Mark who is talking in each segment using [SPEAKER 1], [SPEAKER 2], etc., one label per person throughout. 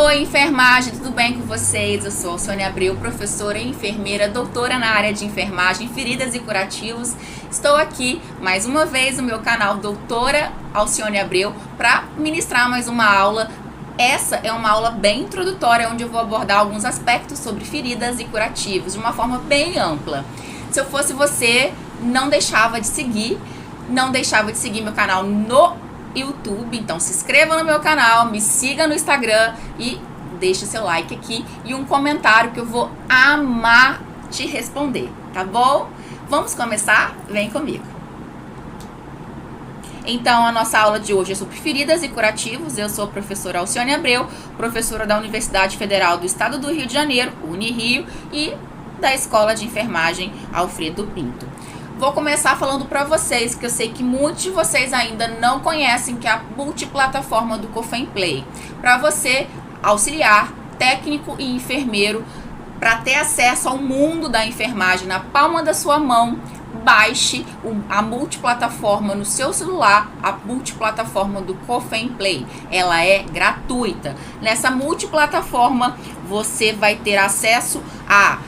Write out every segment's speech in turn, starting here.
[SPEAKER 1] Oi, enfermagem, tudo bem com vocês? Eu sou Alcione Abreu, professora e enfermeira, doutora na área de enfermagem, feridas e curativos. Estou aqui mais uma vez no meu canal Doutora Alcione Abreu para ministrar mais uma aula. Essa é uma aula bem introdutória, onde eu vou abordar alguns aspectos sobre feridas e curativos de uma forma bem ampla. Se eu fosse você, não deixava de seguir meu canal no YouTube, então se inscreva no meu canal, me siga no Instagram e deixe seu like aqui e um comentário que eu vou amar te responder, tá bom? Vamos começar? Vem comigo. Então, a nossa aula de hoje é sobre feridas e curativos. Eu sou a professora Alcione Abreu, professora da Universidade Federal do Estado do Rio de Janeiro, Unirio, e da Escola de Enfermagem Alfredo Pinto. Vou começar falando para vocês, que eu sei que muitos de vocês ainda não conhecem, que é a multiplataforma do Cofem Play. Para você, auxiliar, técnico e enfermeiro, para ter acesso ao mundo da enfermagem na palma da sua mão, baixe a multiplataforma no seu celular, a multiplataforma do Cofem Play. Ela é gratuita. Nessa multiplataforma, você vai ter acesso a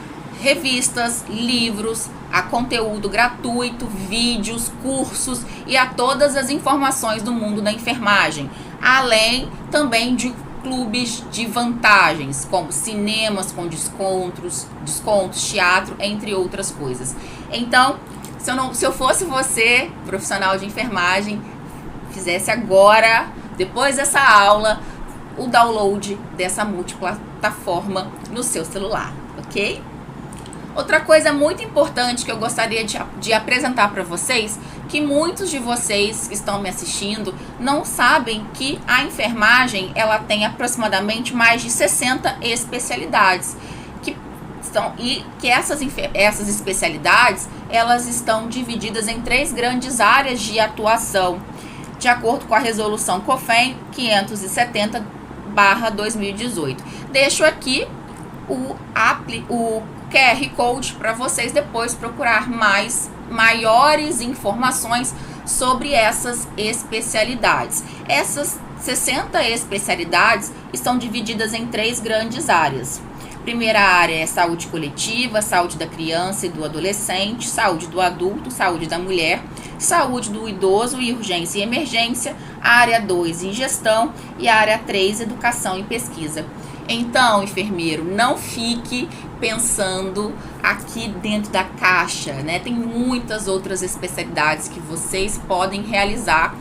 [SPEAKER 1] revistas, livros, a conteúdo gratuito, vídeos, cursos e a todas as informações do mundo da enfermagem, além também de clubes de vantagens, como cinemas com descontos, teatro, entre outras coisas. Então, se eu fosse você, profissional de enfermagem, fizesse agora, depois dessa aula, o download dessa multiplataforma no seu celular, ok? Outra coisa muito importante que eu gostaria de apresentar para vocês, que muitos de vocês que estão me assistindo não sabem que a enfermagem ela tem aproximadamente mais de 60 especialidades, essas especialidades elas estão divididas em 3 grandes áreas de atuação, de acordo com a resolução COFEM 570/2018. Deixo aqui o QR Code para vocês depois procurar maiores informações sobre essas especialidades. Essas 60 especialidades estão divididas em 3 grandes áreas. Primeira área é saúde coletiva, saúde da criança e do adolescente, saúde do adulto, saúde da mulher, saúde do idoso e urgência e emergência, área 2, ingestão e área 3, educação e pesquisa. Então, enfermeiro, não fique pensando aqui dentro da caixa, né? Tem muitas outras especialidades que vocês podem realizar,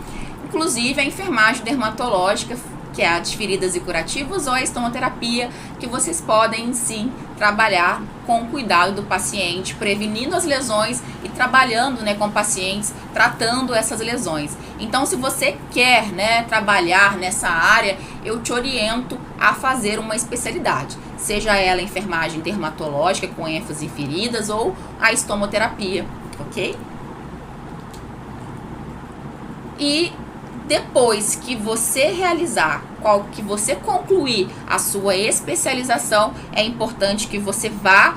[SPEAKER 1] inclusive a enfermagem dermatológica, que é a de feridas e curativos, ou a estomoterapia, que vocês podem sim trabalhar com o cuidado do paciente, prevenindo as lesões e trabalhando, né, com pacientes, tratando essas lesões. Então, se você quer, né, trabalhar nessa área, eu te oriento a fazer uma especialidade, seja ela enfermagem dermatológica com ênfase em feridas ou a estomoterapia, ok? E depois que você que você concluir a sua especialização, é importante que você vá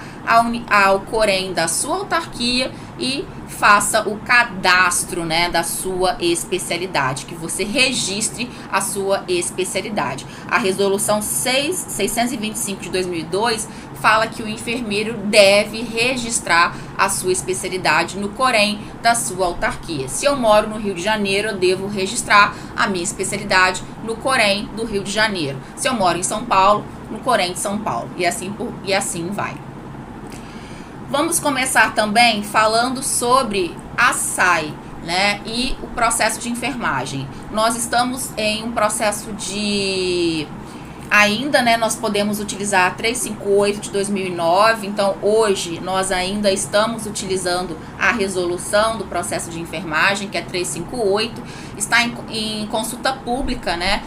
[SPEAKER 1] ao Corém da sua autarquia e faça o cadastro, né, da sua especialidade, que você registre a sua especialidade. A resolução 625 de 2002 fala que o enfermeiro deve registrar a sua especialidade no Corém da sua autarquia. Se eu moro no Rio de Janeiro, eu devo registrar a minha especialidade no Corém do Rio de Janeiro. Se eu moro em São Paulo, no Corém de São Paulo. E assim vai. Vamos começar também falando sobre a SAI, né, e o processo de enfermagem. Nós estamos em um processo de... Ainda, né, nós podemos utilizar a 358 de 2009, então hoje nós ainda estamos utilizando a resolução do processo de enfermagem, que é 358, está em consulta pública, né,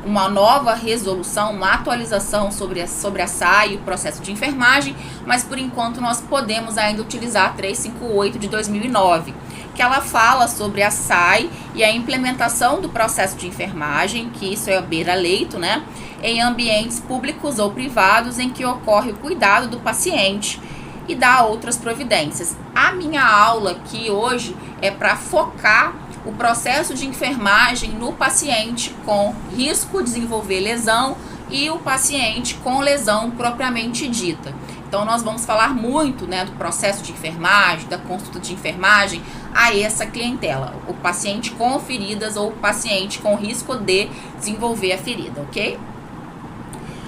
[SPEAKER 1] uma nova resolução, uma atualização sobre a SAI e o processo de enfermagem, mas por enquanto nós podemos ainda utilizar a 358 de 2009, que ela fala sobre a SAI e a implementação do processo de enfermagem, que isso é a beira-leito, né, em ambientes públicos ou privados em que ocorre o cuidado do paciente e dá outras providências. A minha aula aqui hoje é para focar o processo de enfermagem no paciente com risco de desenvolver lesão e o paciente com lesão propriamente dita. Então, nós vamos falar muito, né, do processo de enfermagem, da consulta de enfermagem a essa clientela, o paciente com feridas ou o paciente com risco de desenvolver a ferida, ok?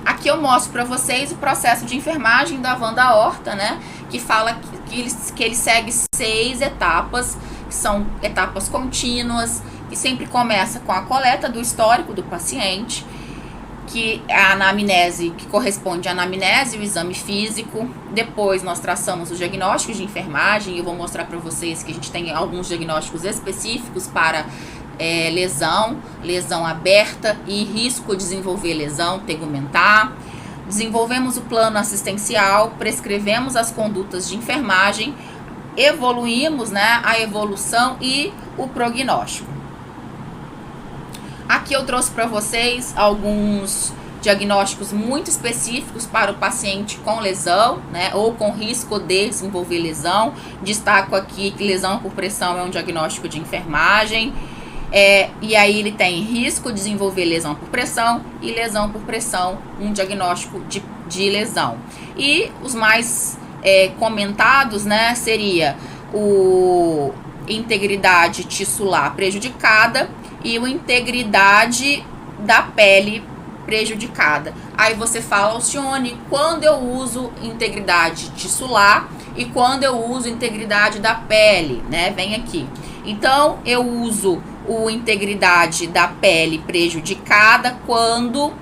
[SPEAKER 1] Aqui eu mostro para vocês o processo de enfermagem da Wanda Horta, né, que fala que ele segue 6 etapas, que são etapas contínuas, que sempre começa com a coleta do histórico do paciente, que é a anamnese, que corresponde à anamnese e o exame físico. Depois nós traçamos os diagnósticos de enfermagem, e eu vou mostrar para vocês que a gente tem alguns diagnósticos específicos para lesão aberta e risco de desenvolver lesão tegumentar. Desenvolvemos o plano assistencial, prescrevemos as condutas de enfermagem, evoluímos, né, a evolução e o prognóstico. Aqui eu trouxe para vocês alguns diagnósticos muito específicos para o paciente com lesão, né, ou com risco de desenvolver lesão. Destaco aqui que lesão por pressão é um diagnóstico de enfermagem. E aí ele tem risco de desenvolver lesão por pressão e lesão por pressão, um diagnóstico de lesão. E os mais comentados, né, seria o integridade tissular prejudicada e o integridade da pele prejudicada. Aí você fala, Alcione, quando eu uso integridade tissular e quando eu uso integridade da pele, né? Vem aqui. Então, eu uso o integridade da pele prejudicada quando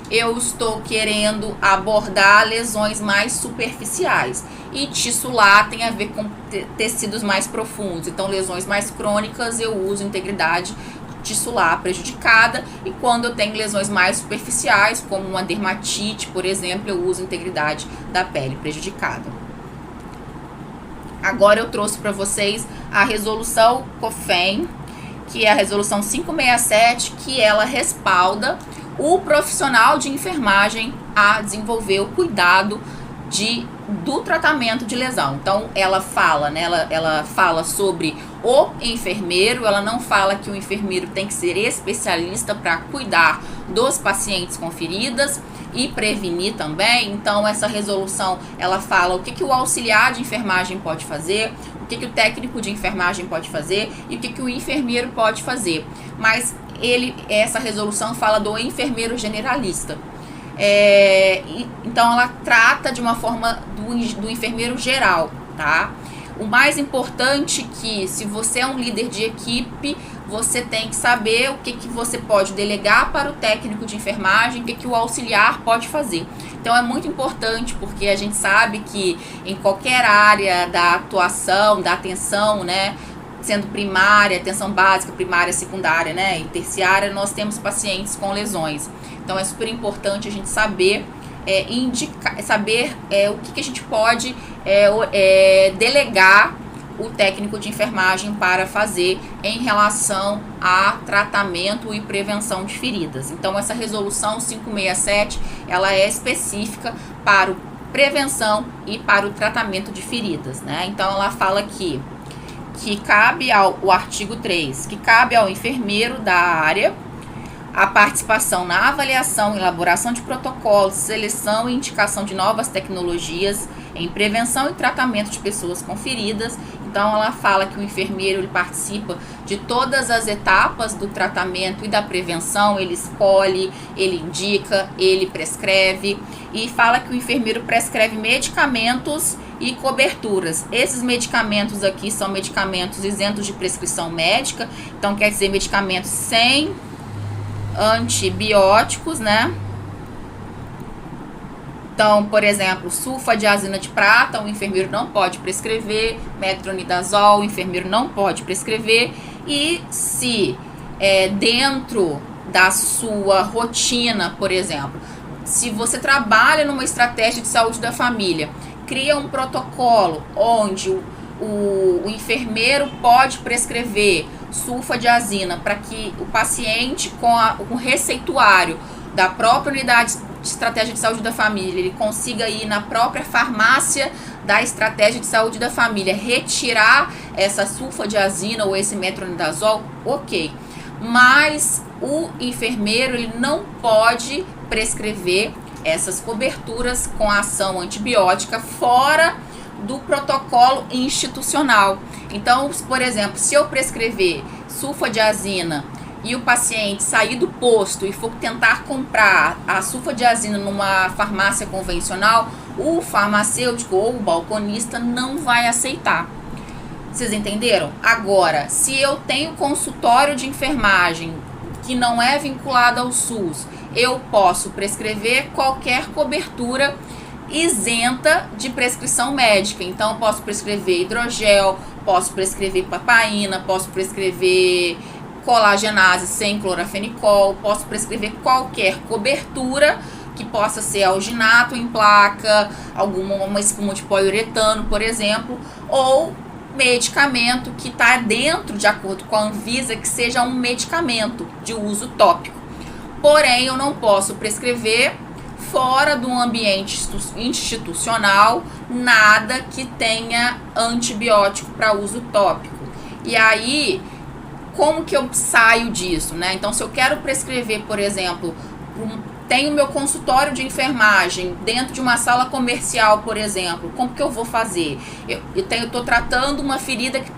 [SPEAKER 1] eu estou querendo abordar lesões mais superficiais. E tissular tem a ver com tecidos mais profundos. Então, lesões mais crônicas, eu uso integridade tissular prejudicada. E quando eu tenho lesões mais superficiais, como uma dermatite, por exemplo, eu uso integridade da pele prejudicada. Agora eu trouxe para vocês a resolução COFEN, que é a resolução 567, que ela respalda o profissional de enfermagem a desenvolver o cuidado do tratamento de lesão. Então, ela fala, né, ela fala sobre o enfermeiro, ela não fala que o enfermeiro tem que ser especialista para cuidar dos pacientes com feridas e prevenir também. Então, essa resolução, ela fala o que o auxiliar de enfermagem pode fazer, o que o técnico de enfermagem pode fazer e o que o enfermeiro pode fazer. Mas essa resolução fala do enfermeiro generalista. Então ela trata de uma forma do enfermeiro geral, tá? O mais importante é que, se você é um líder de equipe, você tem que saber o que você pode delegar para o técnico de enfermagem, o que o auxiliar pode fazer. Então é muito importante, porque a gente sabe que em qualquer área da atuação, da atenção, né, sendo primária, atenção básica, primária, secundária, né, e terciária, nós temos pacientes com lesões. Então é super importante a gente saber o que a gente pode delegar o técnico de enfermagem para fazer em relação a tratamento e prevenção de feridas. Então essa resolução 567, ela é específica para prevenção e para o tratamento de feridas, né? Então ela fala aqui que cabe o artigo 3, que cabe ao enfermeiro da área a participação na avaliação, elaboração de protocolos, seleção e indicação de novas tecnologias em prevenção e tratamento de pessoas com feridas. Então, ela fala que o enfermeiro ele participa de todas as etapas do tratamento e da prevenção, ele escolhe, ele indica, ele prescreve, e fala que o enfermeiro prescreve medicamentos e coberturas. Esses medicamentos aqui são medicamentos isentos de prescrição médica, então quer dizer medicamentos sem antibióticos, né? Então, por exemplo, sulfadiazina de prata, o enfermeiro não pode prescrever, metronidazol, o enfermeiro não pode prescrever. E se dentro da sua rotina, por exemplo, se você trabalha numa estratégia de saúde da família, cria um protocolo onde o enfermeiro pode prescrever sulfadiazina para que o paciente com o receituário da própria unidade estratégia de saúde da família, ele consiga ir na própria farmácia da estratégia de saúde da família, retirar essa sulfadiazina ou esse metronidazol, ok. Mas o enfermeiro, ele não pode prescrever essas coberturas com ação antibiótica fora do protocolo institucional. Então, por exemplo, se eu prescrever sulfadiazina e o paciente sair do posto e for tentar comprar a sulfadiazina numa farmácia convencional, o farmacêutico ou o balconista não vai aceitar. Vocês entenderam? Agora, se eu tenho consultório de enfermagem que não é vinculado ao SUS, eu posso prescrever qualquer cobertura isenta de prescrição médica. Então, eu posso prescrever hidrogel, posso prescrever papaina, posso prescrever colagenase sem clorafenicol, posso prescrever qualquer cobertura que possa ser alginato em placa, uma espuma de poliuretano, por exemplo, ou medicamento que está dentro, de acordo com a Anvisa, que seja um medicamento de uso tópico. Porém, eu não posso prescrever fora do ambiente institucional nada que tenha antibiótico para uso tópico. E aí, como que eu saio disso, né? Então, se eu quero prescrever, por exemplo, tenho meu consultório de enfermagem dentro de uma sala comercial, por exemplo, como que eu vou fazer? Eu estou tratando uma ferida que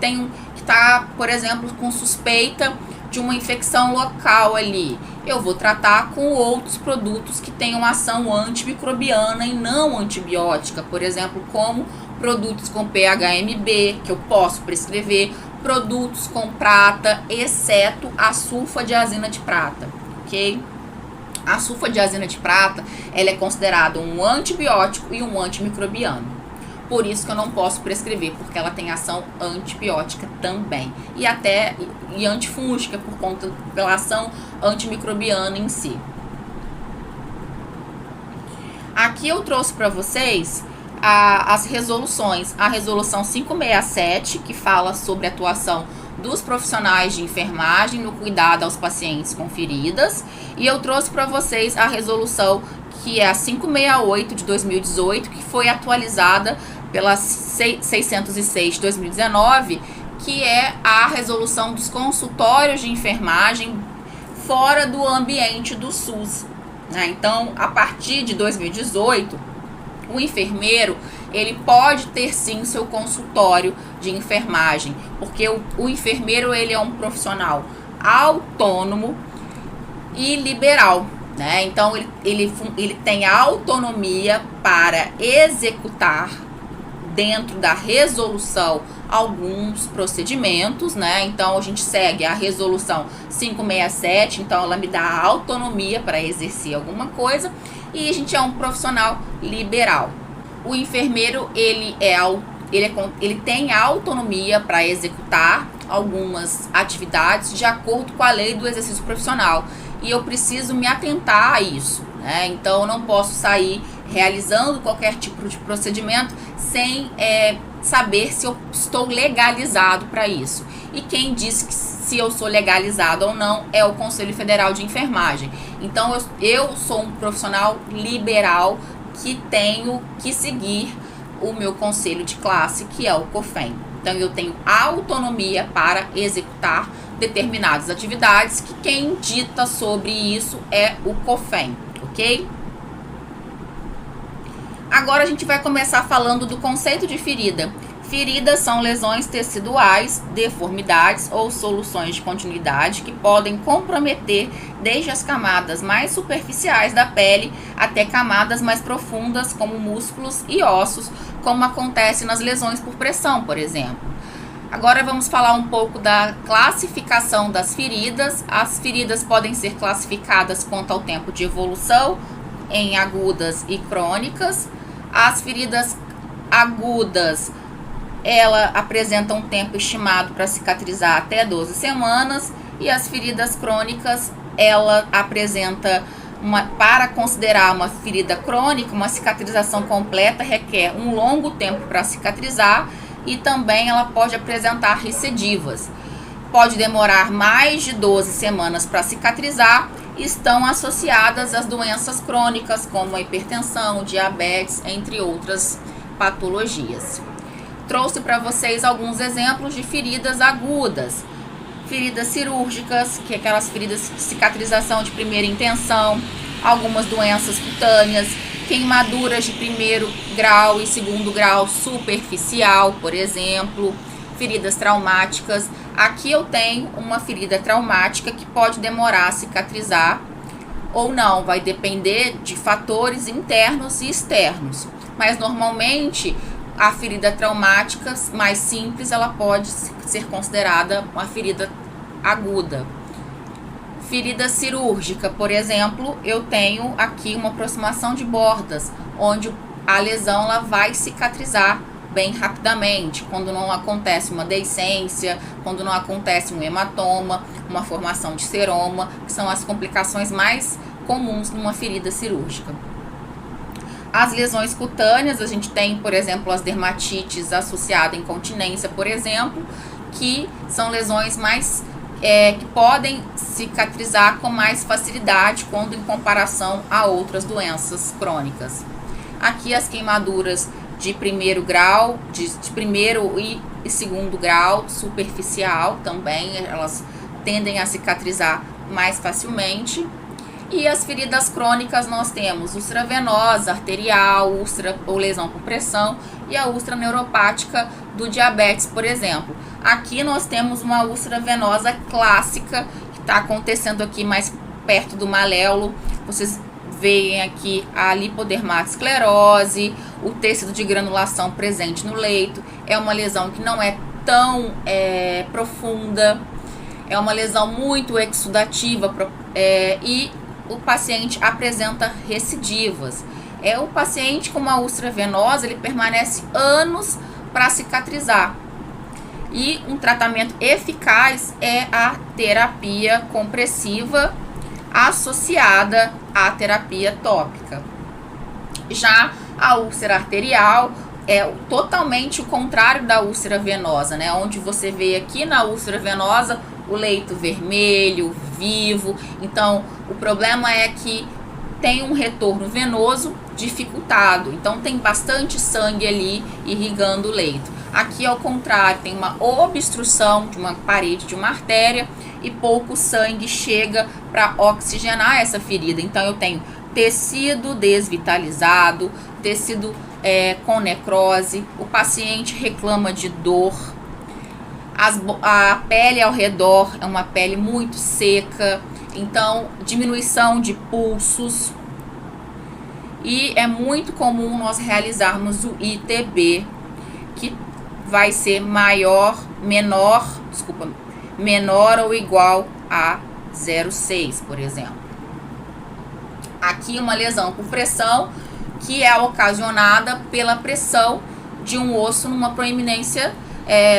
[SPEAKER 1] está, por exemplo, com suspeita de uma infecção local ali. Eu vou tratar com outros produtos que tenham ação antimicrobiana e não antibiótica, por exemplo, como produtos com PHMB, que eu posso prescrever, produtos com prata, exceto a sulfadiazina de prata, ok? A sulfadiazina de prata, ela é considerada um antibiótico e um antimicrobiano. Por isso que eu não posso prescrever, porque ela tem ação antibiótica também. E antifúngica, pela ação antimicrobiana em si. Aqui eu trouxe para vocês as resoluções. A resolução 567, que fala sobre a atuação dos profissionais de enfermagem no cuidado aos pacientes com feridas. E eu trouxe para vocês a resolução que é a 568 de 2018, que foi atualizada pela 606 de 2019, que é a resolução dos consultórios de enfermagem fora do ambiente do SUS, né? Então, a partir de 2018, o enfermeiro, ele pode ter sim seu consultório de enfermagem, porque o enfermeiro, ele é um profissional autônomo e liberal, né? Então, ele tem autonomia para executar dentro da resolução alguns procedimentos, né? Então, a gente segue a resolução 567, então ela me dá a autonomia para exercer alguma coisa, e a gente é um profissional liberal. O enfermeiro, ele tem autonomia para executar algumas atividades de acordo com a lei do exercício profissional, e eu preciso me atentar a isso, né? Então, eu não posso sair realizando qualquer tipo de procedimento sem saber se eu estou legalizado para isso. E quem diz que se eu sou legalizado ou não é o Conselho Federal de Enfermagem. Então, eu sou um profissional liberal que tenho que seguir o meu conselho de classe, que é o COFEM. Então, eu tenho autonomia para executar determinadas atividades, que quem dita sobre isso é o COFEM, ok? Agora a gente vai começar falando do conceito de ferida. Feridas são lesões teciduais, deformidades ou soluções de continuidade que podem comprometer desde as camadas mais superficiais da pele até camadas mais profundas, como músculos e ossos, como acontece nas lesões por pressão, por exemplo. Agora vamos falar um pouco da classificação das feridas. As feridas podem ser classificadas quanto ao tempo de evolução, em agudas e crônicas. As feridas agudas, ela apresenta um tempo estimado para cicatrizar até 12 semanas, e as feridas crônicas, ela apresenta para considerar uma ferida crônica, uma cicatrização completa requer um longo tempo para cicatrizar, e também ela pode apresentar recidivas. Pode demorar mais de 12 semanas para cicatrizar, estão associadas às doenças crônicas, como a hipertensão, diabetes, entre outras patologias. Trouxe para vocês alguns exemplos de feridas agudas. Feridas cirúrgicas, que é aquelas feridas de cicatrização de primeira intenção, algumas doenças cutâneas, queimaduras de primeiro grau e segundo grau superficial, por exemplo, feridas traumáticas. Aqui eu tenho uma ferida traumática que pode demorar a cicatrizar ou não, vai depender de fatores internos e externos, mas normalmente a ferida traumática mais simples, ela pode ser considerada uma ferida aguda. Ferida cirúrgica, por exemplo, eu tenho aqui uma aproximação de bordas, onde a lesão ela vai cicatrizar bem rapidamente, quando não acontece uma deiscência, quando não acontece um hematoma, uma formação de seroma, que são as complicações mais comuns numa ferida cirúrgica. As lesões cutâneas, a gente tem, por exemplo, as dermatites associadas à incontinência, por exemplo, que são lesões mais que podem cicatrizar com mais facilidade quando em comparação a outras doenças crônicas. Aqui as queimaduras de primeiro grau, de primeiro e segundo grau superficial também, elas tendem a cicatrizar mais facilmente. E as feridas crônicas nós temos úlcera venosa, arterial, úlcera ou lesão por pressão e a úlcera neuropática do diabetes, por exemplo. Aqui nós temos uma úlcera venosa clássica que está acontecendo aqui mais perto do maléolo. Vocês veem aqui a lipodermatosclerose, o tecido de granulação presente no leito. É uma lesão que não é tão profunda, é uma lesão muito exudativa e o paciente apresenta recidivas. O paciente com uma úlcera venosa, ele permanece anos para cicatrizar. E um tratamento eficaz é a terapia compressiva associada à terapia tópica. Já a úlcera arterial é totalmente o contrário da úlcera venosa, né? Onde você vê aqui na úlcera venosa o leito vermelho, vivo. Então, o problema é que tem um retorno venoso dificultado. Então, tem bastante sangue ali irrigando o leito. Aqui, ao contrário, tem uma obstrução de uma parede, de uma artéria, e pouco sangue chega para oxigenar essa ferida. Então, eu tenho tecido desvitalizado, tecido com necrose, o paciente reclama de dor. A pele ao redor é uma pele muito seca, então diminuição de pulsos. E é muito comum nós realizarmos o ITB, que vai ser menor ou igual a 0,6, por exemplo. Aqui uma lesão por pressão, que é ocasionada pela pressão de um osso numa proeminência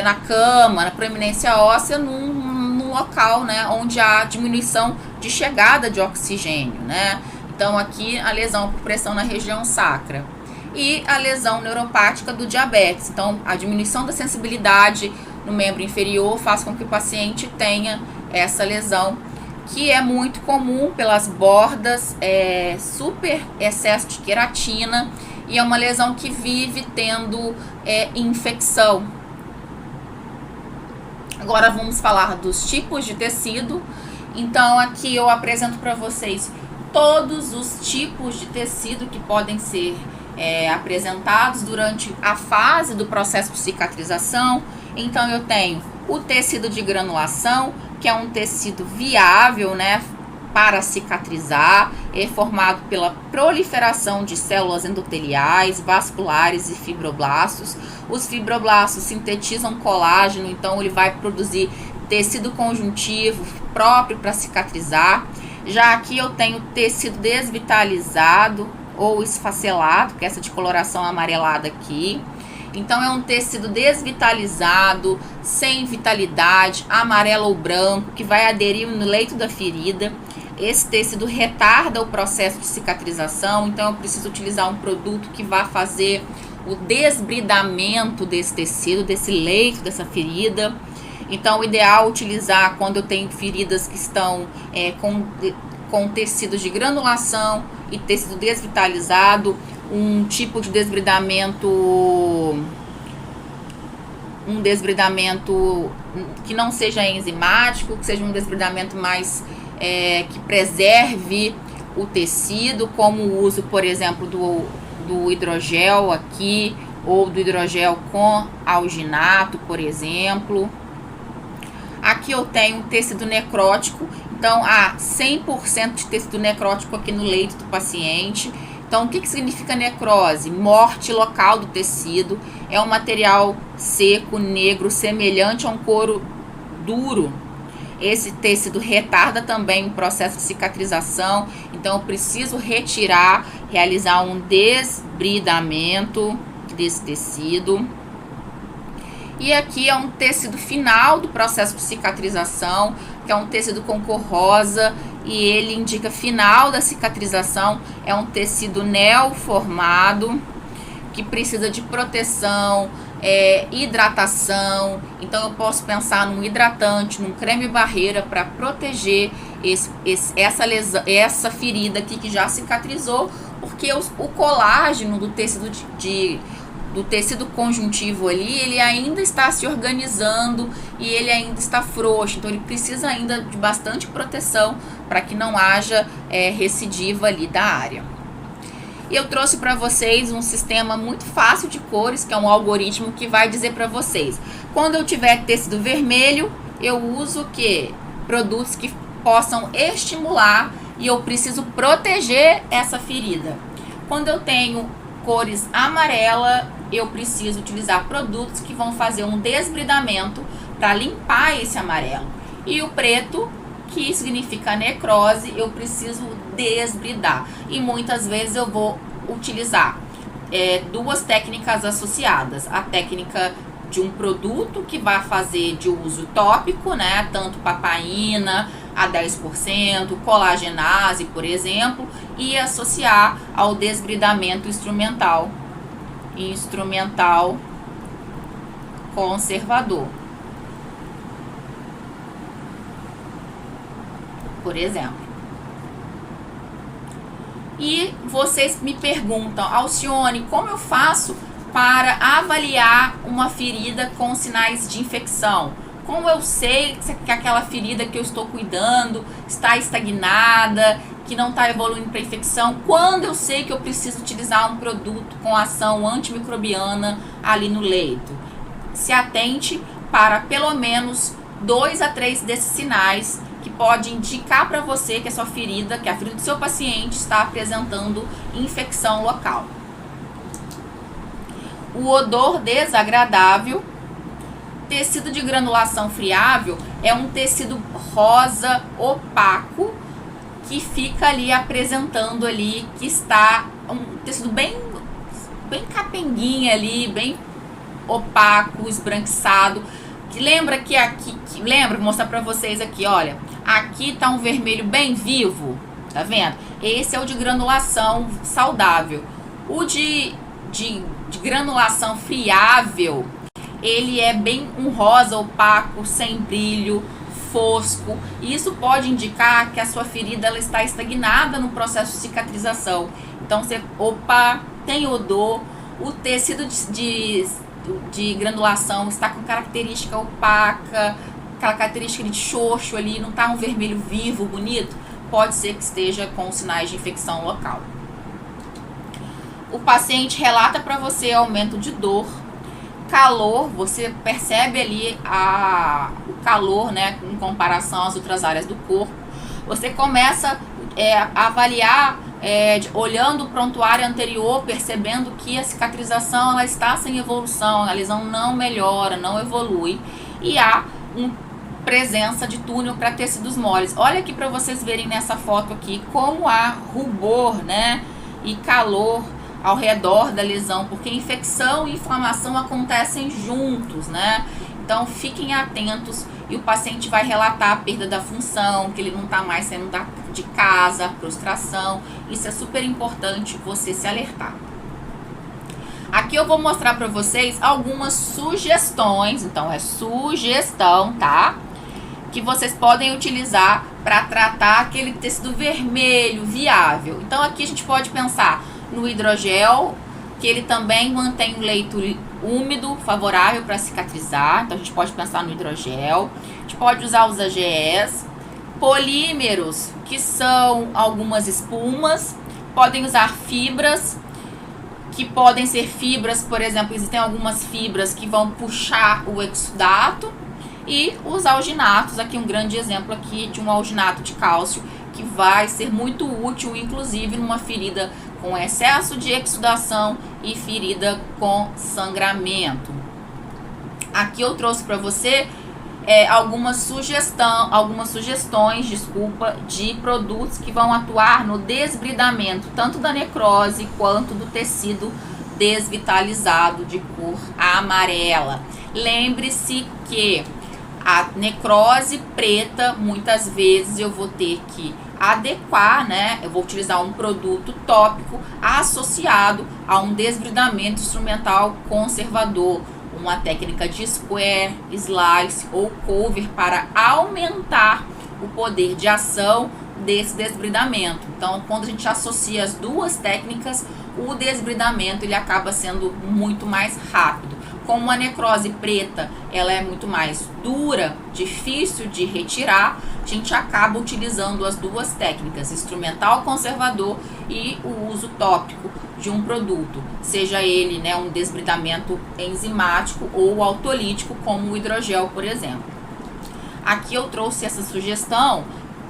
[SPEAKER 1] na cama, na proeminência óssea, num local, né, onde há diminuição de chegada de oxigênio, né? Então aqui a lesão por pressão na região sacra. E a lesão neuropática do diabetes. Então a diminuição da sensibilidade no membro inferior faz com que o paciente tenha essa lesão, que é muito comum pelas bordas, super excesso de queratina, e é uma lesão que vive tendo infecção. Agora vamos falar dos tipos de tecido. Então aqui eu apresento para vocês todos os tipos de tecido que podem ser apresentados durante a fase do processo de cicatrização. Então eu tenho o tecido de granulação, que é um tecido viável, né, para cicatrizar, é formado pela proliferação de células endoteliais, vasculares e fibroblastos. Os fibroblastos sintetizam colágeno, então ele vai produzir tecido conjuntivo próprio para cicatrizar. Já aqui eu tenho tecido desvitalizado ou esfacelado, que é essa de coloração amarelada aqui. Então é um tecido desvitalizado, sem vitalidade, amarelo ou branco, que vai aderir no leito da ferida. Esse tecido retarda o processo de cicatrização, então eu preciso utilizar um produto que vai fazer o desbridamento desse tecido, desse leito, dessa ferida. Então o ideal é utilizar quando eu tenho feridas que estão com tecidos de granulação e tecido desvitalizado, um tipo de desbridamento que não seja enzimático, que seja um desbridamento mais que preserve o tecido, como o uso, por exemplo, do hidrogel aqui, ou do hidrogel com alginato, por exemplo. Aqui eu tenho um tecido necrótico, então há 100% de tecido necrótico aqui no leito do paciente. Então, o que significa necrose? Morte local do tecido. É um material seco, negro, semelhante a um couro duro. Esse tecido retarda também o processo de cicatrização. Então, eu preciso retirar, realizar um desbridamento desse tecido. E aqui é um tecido final do processo de cicatrização, que é um tecido com cor rosa, e ele indica final da cicatrização. É um tecido neoformado, que precisa de proteção, hidratação. Então eu posso pensar num hidratante, num creme barreira para proteger essa ferida aqui que já cicatrizou, porque o colágeno do tecido conjuntivo ali, ele ainda está se organizando e ele ainda está frouxo, então ele precisa ainda de bastante proteção para que não haja recidiva ali da área. E eu trouxe para vocês um sistema muito fácil de cores, que é um algoritmo que vai dizer para vocês, quando eu tiver tecido vermelho, eu uso o quê? Produtos que possam estimular e eu preciso proteger essa ferida. Quando eu tenho cores amarela, eu preciso utilizar produtos que vão fazer um desbridamento para limpar esse amarelo. E o preto, que significa necrose, eu preciso desbridar. E muitas vezes eu vou utilizar duas técnicas associadas. A técnica de um produto que vai fazer de uso tópico, né? Tanto papaina a 10%, colagenase, por exemplo, e associar ao desbridamento instrumental conservador, por exemplo. E vocês me perguntam, Alcione, como eu faço para avaliar uma ferida com sinais de infecção? Como eu sei que aquela ferida que eu estou cuidando está estagnada, que não está evoluindo para infecção? Quando eu sei que eu preciso utilizar um produto com ação antimicrobiana ali no leito? Se atente para pelo menos 2 a 3 desses sinais que pode indicar para você que a sua ferida, que a ferida do seu paciente está apresentando infecção local. O odor desagradável. Tecido de granulação friável é um tecido rosa opaco que fica ali apresentando ali que está um tecido bem capenguinha ali, bem opaco, esbranquiçado. Que lembra que aqui, vou mostrar para vocês aqui, olha, aqui tá um vermelho bem vivo, tá vendo? Esse é o de granulação saudável. O de granulação friável, ele é bem um rosa opaco, sem brilho, fosco. E isso pode indicar que a sua ferida ela está estagnada no processo de cicatrização. Então você, tem odor, o tecido de granulação está com característica opaca, aquela característica de xoxo ali, não está um vermelho vivo, bonito, pode ser que esteja com sinais de infecção local. O paciente relata para você aumento de dor, calor, você percebe ali o calor, né, em comparação às outras áreas do corpo. Você começa a avaliar, olhando o prontuário anterior, percebendo que a cicatrização ela está sem evolução, a lesão não melhora, não evolui, e há uma presença de túnel para tecidos moles. Olha aqui para vocês verem nessa foto aqui como há rubor, né, e calor ao redor da lesão, porque infecção e inflamação acontecem juntos, né? Então fiquem atentos e o paciente vai relatar a perda da função, que ele não está mais saindo de casa, prostração. Isso é super importante você se alertar. Aqui eu vou mostrar para vocês algumas sugestões, então é sugestão, tá? que vocês podem utilizar para tratar aquele tecido vermelho viável. Então aqui a gente pode pensar no hidrogel, que ele também mantém um leito úmido, favorável para cicatrizar. Então a gente pode pensar no hidrogel. A gente pode usar os AGEs, polímeros, que são algumas espumas. Podem usar fibras, que podem ser fibras, por exemplo, existem algumas fibras que vão puxar o exudato. E os alginatos, aqui um grande exemplo aqui de um alginato de cálcio, que vai ser muito útil, inclusive numa ferida com excesso de exudação e ferida com sangramento. Aqui eu trouxe para você algumas sugestões, de produtos que vão atuar no desbridamento, tanto da necrose quanto do tecido desvitalizado de cor amarela. Lembre-se que a necrose preta, muitas vezes eu vou ter que adequar, né? Eu vou utilizar um produto tópico associado a um desbridamento instrumental conservador, uma técnica de square, slice ou cover para aumentar o poder de ação desse desbridamento. Então, quando a gente associa as duas técnicas, o desbridamento ele acaba sendo muito mais rápido. Como a necrose preta ela é muito mais dura, difícil de retirar, a gente acaba utilizando as duas técnicas, instrumental conservador e o uso tópico de um produto, seja ele, né, um desbridamento enzimático ou autolítico, como o hidrogel, por exemplo. Aqui eu trouxe essa sugestão,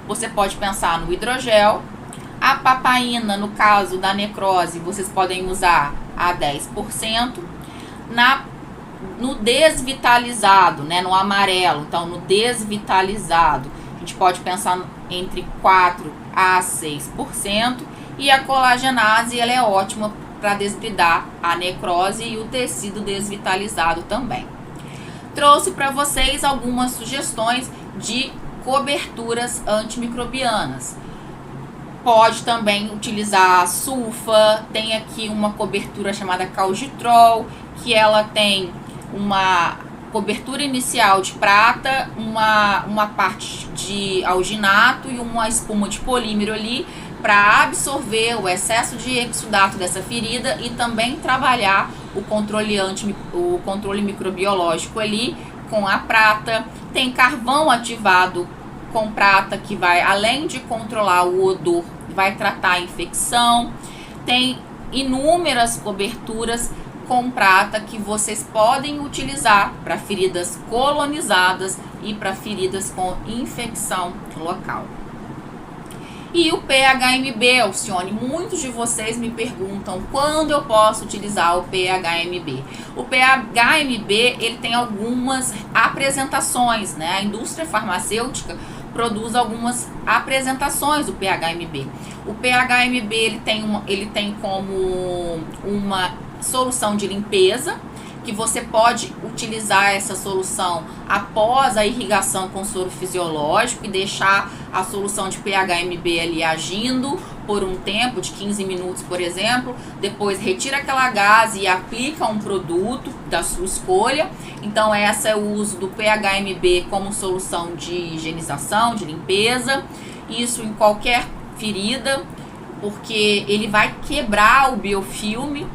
[SPEAKER 1] você pode pensar no hidrogel, a papaina, no caso da necrose, vocês podem usar a 10%, no desvitalizado, né, no amarelo, então no desvitalizado, a gente pode pensar entre 4 a 6%, e a colagenase ela é ótima para desbridar a necrose e o tecido desvitalizado também. Trouxe para vocês algumas sugestões de coberturas antimicrobianas. Pode também utilizar a sulfa, tem aqui uma cobertura chamada calgitrol, que ela tem uma cobertura inicial de prata, uma parte de alginato e uma espuma de polímero ali para absorver o excesso de exudato dessa ferida e também trabalhar o controle microbiológico ali com a prata. Tem carvão ativado com prata que vai, além de controlar o odor, vai tratar a infecção. Tem inúmeras coberturas com prata que vocês podem utilizar para feridas colonizadas e para feridas com infecção local. E o PHMB, Alcione, muitos de vocês me perguntam quando eu posso utilizar o PHMB. O PHMB ele tem algumas apresentações, né? A indústria farmacêutica produz algumas apresentações do PHMB. O PHMB ele tem como uma solução de limpeza, que você pode utilizar essa solução após a irrigação com soro fisiológico e deixar a solução de PHMB ali agindo por um tempo de 15 minutos, por exemplo. Depois retira aquela gase e aplica um produto da sua escolha. Então esse é o uso do PHMB como solução de higienização, de limpeza. Isso em qualquer ferida, porque ele vai quebrar o biofilme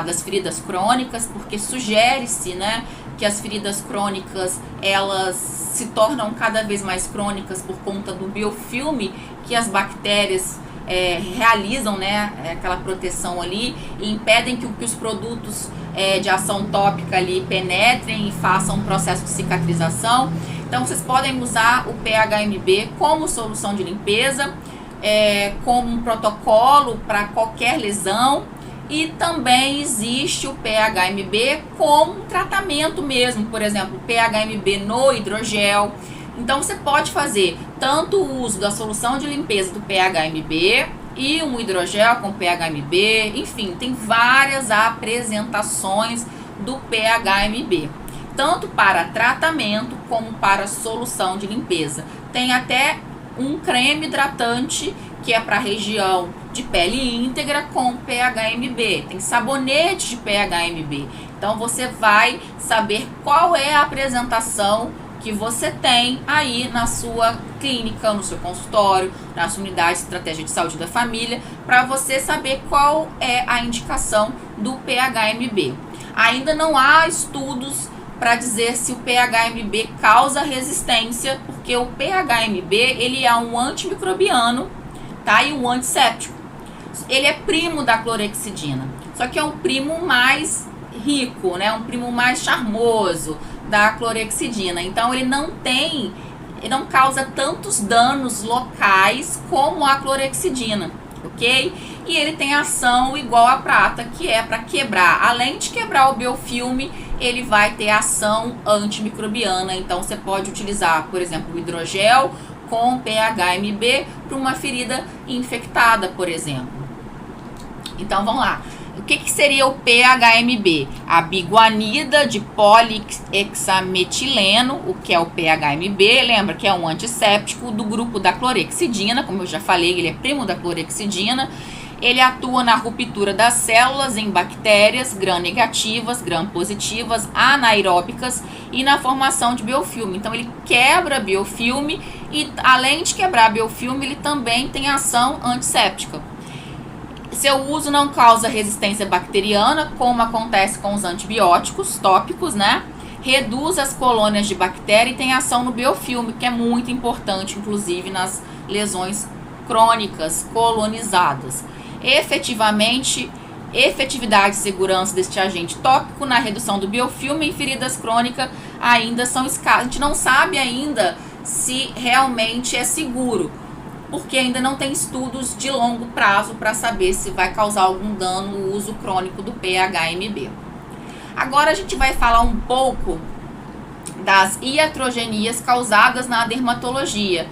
[SPEAKER 1] das feridas crônicas, porque sugere-se, né, que as feridas crônicas elas se tornam cada vez mais crônicas por conta do biofilme que as bactérias realizam, né, aquela proteção ali, e impedem que os produtos de ação tópica ali penetrem e façam um processo de cicatrização. Então vocês podem usar o PHMB como solução de limpeza, como um protocolo para qualquer lesão. E também existe o PHMB como tratamento mesmo, por exemplo, PHMB no hidrogel. Então você pode fazer tanto o uso da solução de limpeza do PHMB e um hidrogel com PHMB, enfim, tem várias apresentações do PHMB, tanto para tratamento como para solução de limpeza. Tem até um creme hidratante que é para a região de pele íntegra com PHMB. Tem sabonete de PHMB. Então você vai saber qual é a apresentação que você tem aí na sua clínica, no seu consultório, na sua unidade de estratégia de saúde da família, para você saber qual é a indicação do PHMB. Ainda não há estudos para dizer se o PHMB causa resistência, porque o PHMB ele é um antimicrobiano, tá? E um antisséptico. Ele é primo da clorexidina, só que é um primo mais rico, né? Um primo mais charmoso da clorexidina. Então ele não causa tantos danos locais como a clorexidina, ok? E ele tem ação igual à prata, que é para quebrar. Além de quebrar o biofilme, ele vai ter ação antimicrobiana. Então você pode utilizar, por exemplo, o hidrogel com PHMB para uma ferida infectada, por exemplo. Então vamos lá. O que seria o PHMB? A biguanida de polihexametileno, o que é o PHMB, lembra que é um antisséptico do grupo da clorexidina, como eu já falei, ele é primo da clorexidina. Ele atua na ruptura das células em bactérias gram-negativas, gram-positivas, anaeróbicas e na formação de biofilme. Então ele quebra biofilme e, além de quebrar biofilme, ele também tem ação antisséptica. Seu uso não causa resistência bacteriana, como acontece com os antibióticos tópicos, né? Reduz as colônias de bactéria e tem ação no biofilme, que é muito importante, inclusive nas lesões crônicas colonizadas. Efetividade e segurança deste agente tópico na redução do biofilme em feridas crônicas ainda são escassas. A gente não sabe ainda se realmente é seguro, porque ainda não tem estudos de longo prazo para saber se vai causar algum dano o uso crônico do PHMB. Agora a gente vai falar um pouco das iatrogenias causadas na dermatologia.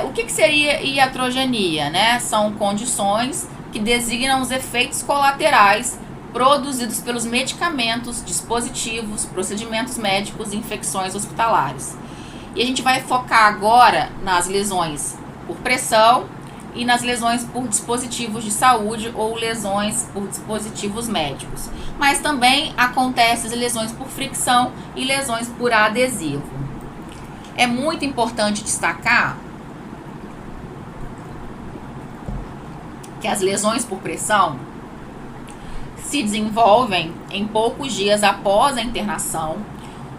[SPEAKER 1] O que seria iatrogenia, né? São condições que designam os efeitos colaterais produzidos pelos medicamentos, dispositivos, procedimentos médicos e infecções hospitalares. E a gente vai focar agora nas lesões por pressão e nas lesões por dispositivos de saúde ou lesões por dispositivos médicos. Mas também acontecem as lesões por fricção e lesões por adesivo. É muito importante destacar que as lesões por pressão se desenvolvem em poucos dias após a internação.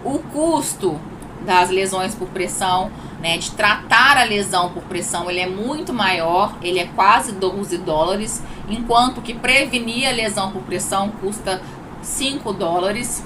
[SPEAKER 1] O custo das lesões por pressão, né, de tratar a lesão por pressão, ele é muito maior, ele é quase $12, enquanto que prevenir a lesão por pressão custa $5.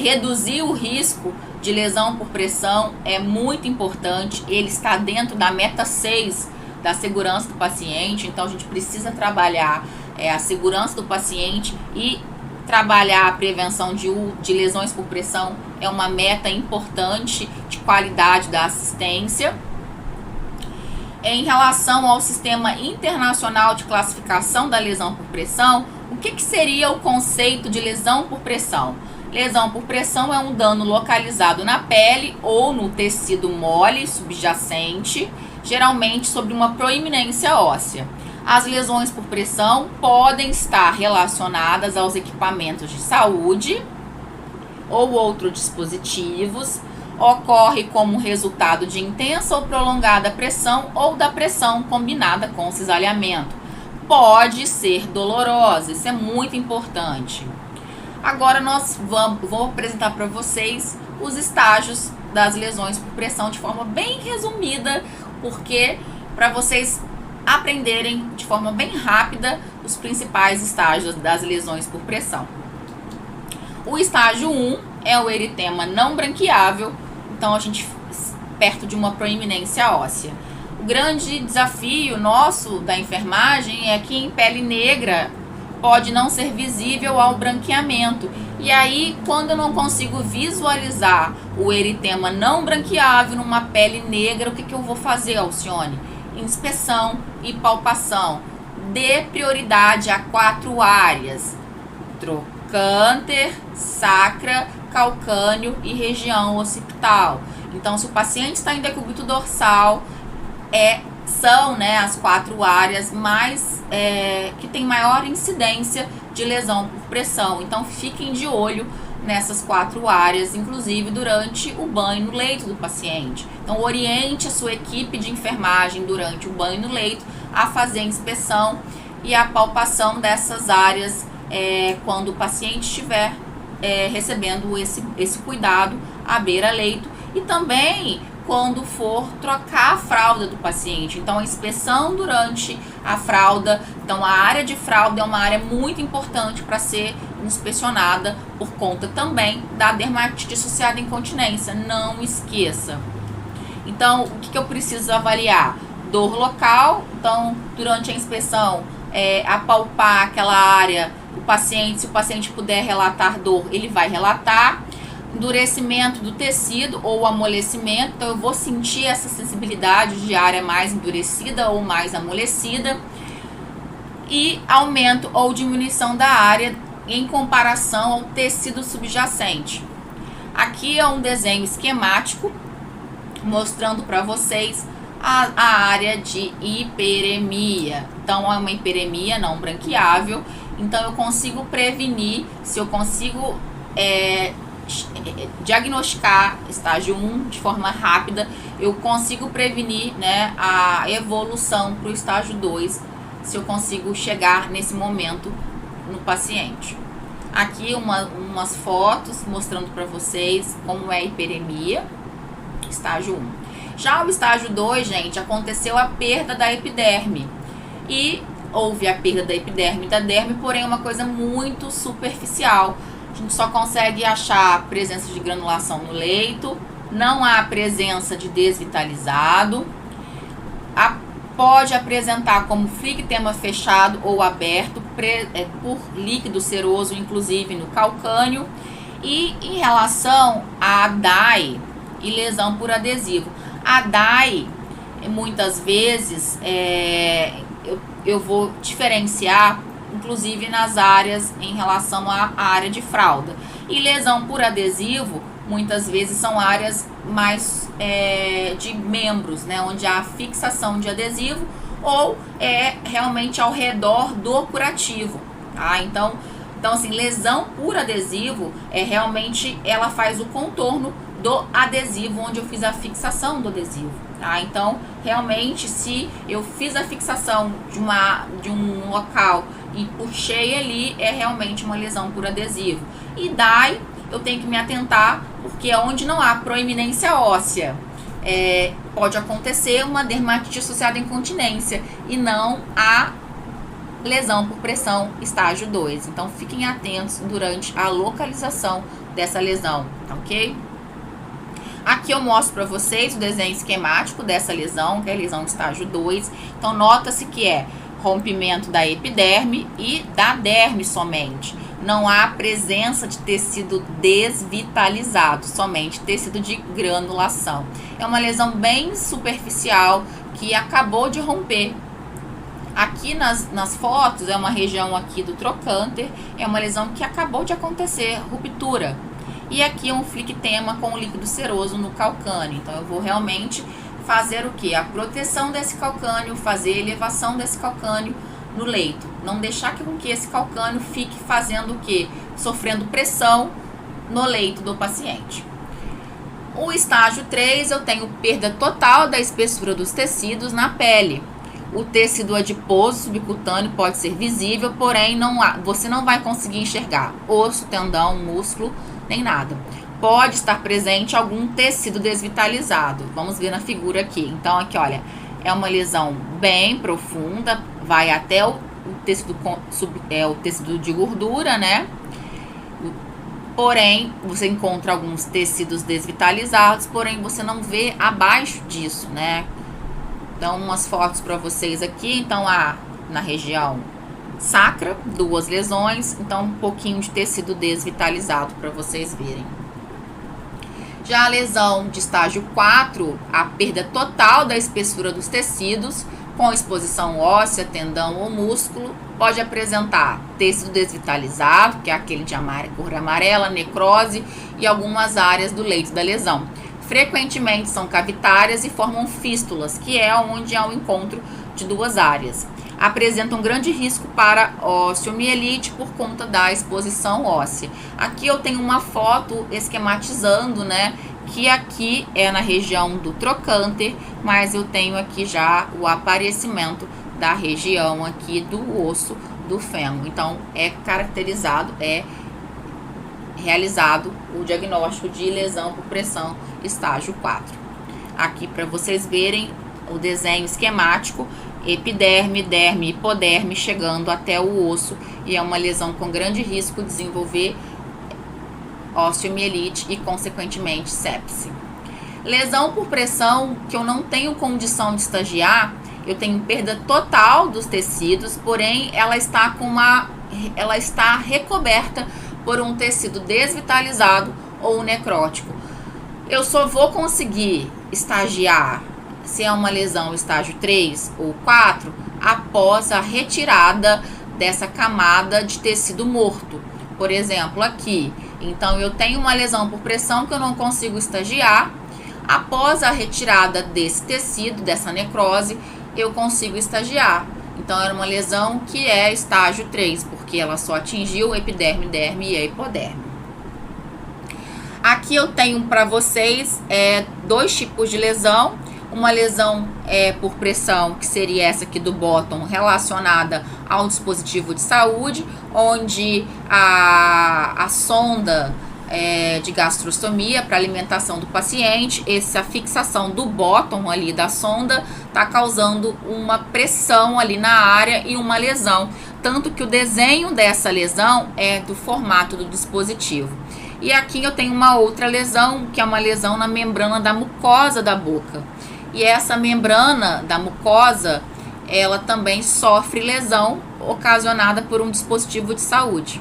[SPEAKER 1] Reduzir o risco de lesão por pressão é muito importante, ele está dentro da meta 6 da segurança do paciente, então a gente precisa trabalhar a segurança do paciente e trabalhar a prevenção de lesões por pressão é uma meta importante de qualidade da assistência. Em relação ao Sistema Internacional de Classificação da Lesão por Pressão, o que seria o conceito de lesão por pressão? Lesão por pressão é um dano localizado na pele ou no tecido mole subjacente, geralmente sobre uma proeminência óssea. As lesões por pressão podem estar relacionadas aos equipamentos de saúde ou outros dispositivos. Ocorre como resultado de intensa ou prolongada pressão ou da pressão combinada com cisalhamento. Pode ser dolorosa, isso é muito importante. Agora vou apresentar para vocês os estágios das lesões por pressão de forma bem resumida, porque para vocês aprenderem de forma bem rápida os principais estágios das lesões por pressão. O estágio 1 é o eritema não branqueável, então a gente perto de uma proeminência óssea. O grande desafio nosso da enfermagem é que em pele negra pode não ser visível ao branqueamento. E aí, quando eu não consigo visualizar o eritema não branqueável numa pele negra, o que eu vou fazer, Alcione? Inspeção e palpação. Dê prioridade a 4 áreas: trocânter, sacra, calcâneo e região occipital. Então, se o paciente está em decúbito dorsal, são, né, as 4 áreas que tem maior incidência de lesão por pressão. Então, fiquem de olho nessas 4 áreas, inclusive durante o banho no leito do paciente. Então, oriente a sua equipe de enfermagem durante o banho no leito a fazer a inspeção e a palpação dessas áreas quando o paciente estiver recebendo esse cuidado à beira-leito, e também quando for trocar a fralda do paciente. Então, a inspeção durante a fralda. Então, a área de fralda é uma área muito importante para ser inspecionada por conta também da dermatite associada à incontinência. Não esqueça. Então, o que eu preciso avaliar? Dor local. Então, durante a inspeção, apalpar aquela área. Se o paciente puder relatar dor, ele vai relatar. Endurecimento do tecido ou amolecimento, então eu vou sentir essa sensibilidade de área mais endurecida ou mais amolecida, e aumento ou diminuição da área em comparação ao tecido subjacente. Aqui é um desenho esquemático mostrando para vocês a área de hiperemia. Então, é uma hiperemia não branqueável, então eu consigo prevenir, se eu consigo diagnosticar estágio 1 de forma rápida, eu consigo prevenir, né, a evolução para o estágio 2, se eu consigo chegar nesse momento no paciente. Aqui umas fotos mostrando para vocês como é a hiperemia, estágio 1. Já o estágio 2, gente, aconteceu a perda da epiderme, e houve a perda da epiderme e da derme, porém uma coisa muito superficial. A gente só consegue achar a presença de granulação no leito, não há presença de desvitalizado, pode apresentar como flictema fechado ou aberto por líquido seroso, inclusive no calcânio. E em relação à DAI e lesão por adesivo, a DAI, muitas vezes, eu vou diferenciar inclusive nas áreas em relação à área de fralda. E lesão por adesivo, muitas vezes são áreas mais de membros, né, onde há fixação de adesivo, ou realmente ao redor do curativo, tá? Então assim, lesão por adesivo realmente ela faz o contorno do adesivo onde eu fiz a fixação do adesivo, tá? Então, realmente, se eu fiz a fixação de um local e puxei ali, é realmente uma lesão por adesivo. E DAI, eu tenho que me atentar, porque é onde não há proeminência óssea. Pode acontecer uma dermatite associada à incontinência e não a lesão por pressão estágio 2. Então, fiquem atentos durante a localização dessa lesão, tá ok? Aqui eu mostro para vocês o desenho esquemático dessa lesão, que é a lesão estágio 2. Então, nota-se que é rompimento da epiderme e da derme somente. Não há presença de tecido desvitalizado, somente tecido de granulação. É uma lesão bem superficial que acabou de romper. Aqui nas fotos é uma região aqui do trocânter, é uma lesão que acabou de acontecer, ruptura. E aqui é um flictema com líquido seroso no calcânio. Então, eu vou realmente fazer o que? A proteção desse calcânio, fazer a elevação desse calcânio no leito. Não deixar com que esse calcânio fique fazendo o que? Sofrendo pressão no leito do paciente. O estágio 3, eu tenho perda total da espessura dos tecidos na pele. O tecido adiposo subcutâneo pode ser visível, porém você não vai conseguir enxergar osso, tendão, músculo, nem nada. Pode estar presente algum tecido desvitalizado. Vamos ver na figura aqui. Então, aqui, olha, é uma lesão bem profunda, vai até o tecido de gordura, né? Porém, você encontra alguns tecidos desvitalizados, porém você não vê abaixo disso, né? Então, umas fotos para vocês aqui. Então, na região sacra, 2 lesões, então um pouquinho de tecido desvitalizado para vocês verem. Já a lesão de estágio 4, a perda total da espessura dos tecidos, com exposição óssea, tendão ou músculo, pode apresentar tecido desvitalizado, que é aquele de cor amarela, necrose e algumas áreas do leito da lesão. Frequentemente são cavitárias e formam fístulas, que é onde há o encontro de 2 áreas. apresenta um grande risco para osteomielite por conta da exposição óssea. Aqui eu tenho uma foto esquematizando, né, que aqui é na região do trocânter, mas eu tenho aqui já o aparecimento da região aqui do osso do fêmur. Então, é caracterizado, é realizado o diagnóstico de lesão por pressão estágio 4. Aqui para vocês verem o desenho esquemático, epiderme, derme, hipoderme, chegando até o osso, e é uma lesão com grande risco de desenvolver osteomielite e, consequentemente, sepse. Lesão por pressão que eu não tenho condição de estagiar, eu tenho perda total dos tecidos, porém ela está recoberta por um tecido desvitalizado ou necrótico. Eu só vou conseguir estagiar se é uma lesão estágio 3 ou 4 após a retirada dessa camada de tecido morto. Por exemplo, aqui. Então, eu tenho uma lesão por pressão que eu não consigo estagiar. Após a retirada desse tecido, dessa necrose, eu consigo estagiar. Então, era uma lesão que é estágio 3, porque ela só atingiu o epiderme, derme e a hipoderme. Aqui eu tenho para vocês dois tipos de lesão. Uma lesão por pressão, que seria essa aqui do bottom, relacionada ao dispositivo de saúde, onde a sonda de gastrostomia para alimentação do paciente, essa fixação do bottom ali da sonda está causando uma pressão ali na área e uma lesão. Tanto que o desenho dessa lesão é do formato do dispositivo. E aqui eu tenho uma outra lesão, que é uma lesão na membrana da mucosa da boca. E essa membrana da mucosa, ela também sofre lesão ocasionada por um dispositivo de saúde.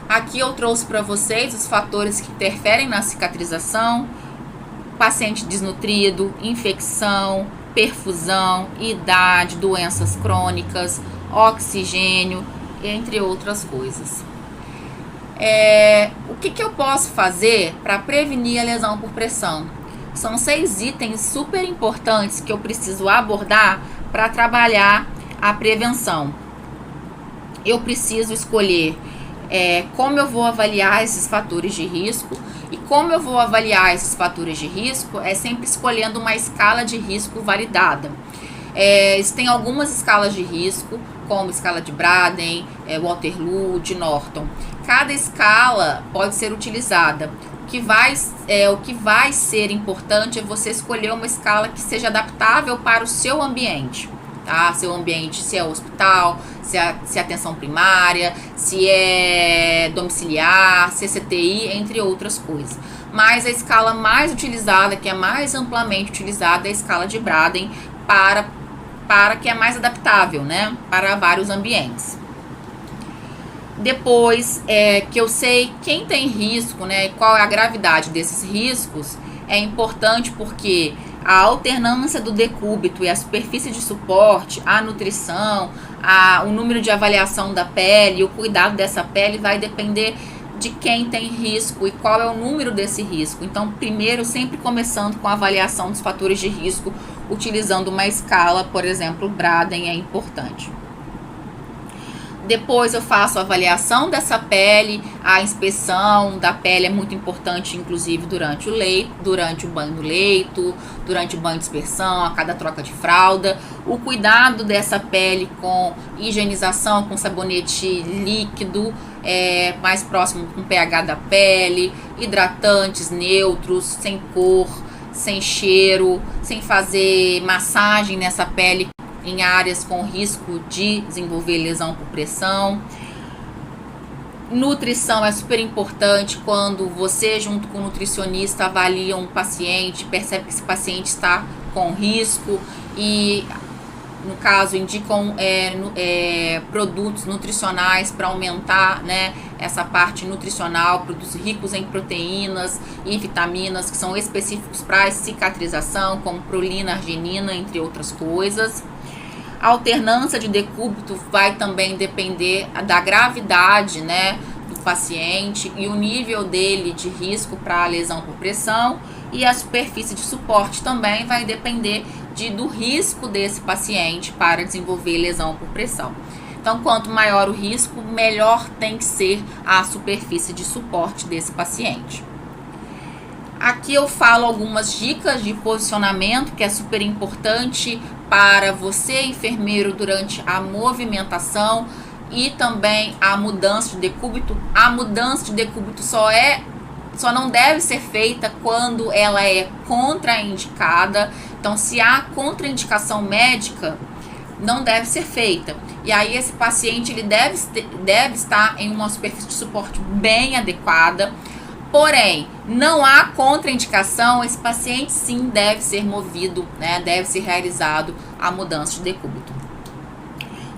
[SPEAKER 1] Aqui eu trouxe para vocês os fatores que interferem na cicatrização: paciente desnutrido, infecção, perfusão, idade, doenças crônicas, oxigênio, entre outras coisas. O que eu posso fazer para prevenir a lesão por pressão? São 6 itens super importantes que eu preciso abordar para trabalhar a prevenção. Eu preciso escolher como eu vou avaliar esses fatores de risco. E como eu vou avaliar esses fatores de risco é sempre escolhendo uma escala de risco validada. Existem algumas escalas de risco, como escala de Braden, Waterloo, de Norton. Cada escala pode ser utilizada. O que vai ser importante é você escolher uma escala que seja adaptável para o seu ambiente. Tá? Seu ambiente, se é hospital, se é atenção primária, se é domiciliar, se é CTI, entre outras coisas. Mas a escala mais utilizada, que é mais amplamente utilizada, é a escala de Braden, para que é mais adaptável, né, para vários ambientes. Depois que eu sei quem tem risco, né, e qual é a gravidade desses riscos, é importante porque a alternância do decúbito e a superfície de suporte, a nutrição, o número de avaliação da pele, o cuidado dessa pele vai depender de quem tem risco e qual é o número desse risco. Então, primeiro, sempre começando com a avaliação dos fatores de risco, utilizando uma escala, por exemplo, Braden é importante. Depois eu faço a avaliação dessa pele, a inspeção da pele é muito importante, inclusive durante o banho do leito, durante o banho de dispersão, a cada troca de fralda. O cuidado dessa pele com higienização, com sabonete líquido, mais próximo com o pH da pele, hidratantes neutros, sem cor, sem cheiro, sem fazer massagem nessa pele em áreas com risco de desenvolver lesão por pressão. Nutrição é super importante quando você, junto com o nutricionista, avalia um paciente, percebe que esse paciente está com risco e, no caso, indicam produtos nutricionais para aumentar, né, essa parte nutricional, produtos ricos em proteínas e vitaminas que são específicos para a cicatrização, como prolina, arginina, entre outras coisas. A alternância de decúbito vai também depender da gravidade, né, do paciente e o nível dele de risco para a lesão por pressão. E a superfície de suporte também vai depender do risco desse paciente para desenvolver lesão por pressão. Então, quanto maior o risco, melhor tem que ser a superfície de suporte desse paciente. Aqui eu falo algumas dicas de posicionamento que é super importante para você, enfermeiro, durante a movimentação e também a mudança de decúbito. A mudança de decúbito só não deve ser feita quando ela é contraindicada. Então, se há contraindicação médica, não deve ser feita. E aí esse paciente ele deve estar em uma superfície de suporte bem adequada. Porém, não há contraindicação, esse paciente sim deve ser movido, né? Deve ser realizado a mudança de decúbito.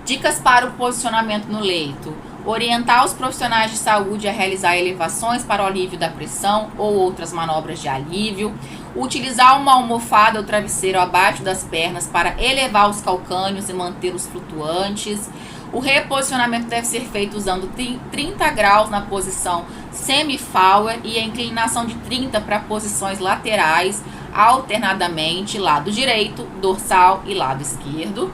[SPEAKER 1] Dicas para o posicionamento no leito. Orientar os profissionais de saúde a realizar elevações para o alívio da pressão ou outras manobras de alívio. Utilizar uma almofada ou travesseiro abaixo das pernas para elevar os calcâneos e mantê-los flutuantes. O reposicionamento deve ser feito usando 30 graus na posição semi-Fowler e a inclinação de 30 para posições laterais, alternadamente, lado direito, dorsal e lado esquerdo.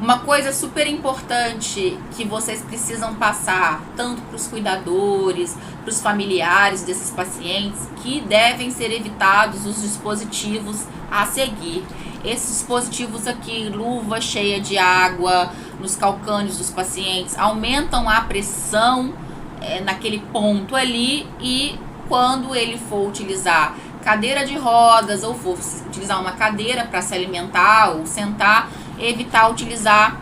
[SPEAKER 1] Uma coisa super importante que vocês precisam passar, tanto para os cuidadores, para os familiares desses pacientes, que devem ser evitados os dispositivos a seguir. Esses dispositivos aqui, luva cheia de água nos calcâneos dos pacientes, aumentam a pressão naquele ponto ali, e quando ele for utilizar cadeira de rodas ou for utilizar uma cadeira para se alimentar ou sentar, evitar utilizar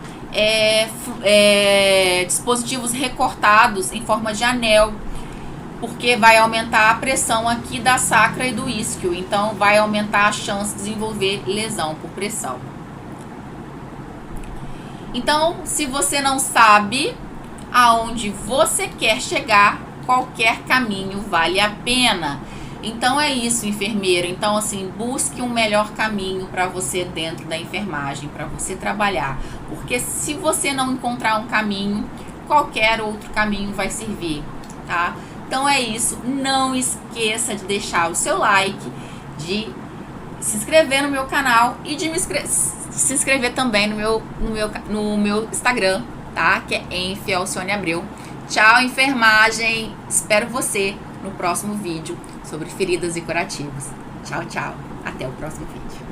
[SPEAKER 1] dispositivos recortados em forma de anel, porque vai aumentar a pressão aqui da sacra e do isquio, então vai aumentar a chance de desenvolver lesão por pressão. Então, se você não sabe aonde você quer chegar, qualquer caminho vale a pena. Então é isso, enfermeiro. Então, assim, busque um melhor caminho para você dentro da enfermagem, para você trabalhar. Porque se você não encontrar um caminho, qualquer outro caminho vai servir, tá? Então é isso. Não esqueça de deixar o seu like, de se inscrever no meu canal e de se inscrever também no meu Instagram, tá? Que é @Alcione_Abreu. Tchau, enfermagem. Espero você no próximo vídeo sobre feridas e curativos. Tchau, tchau. Até o próximo vídeo.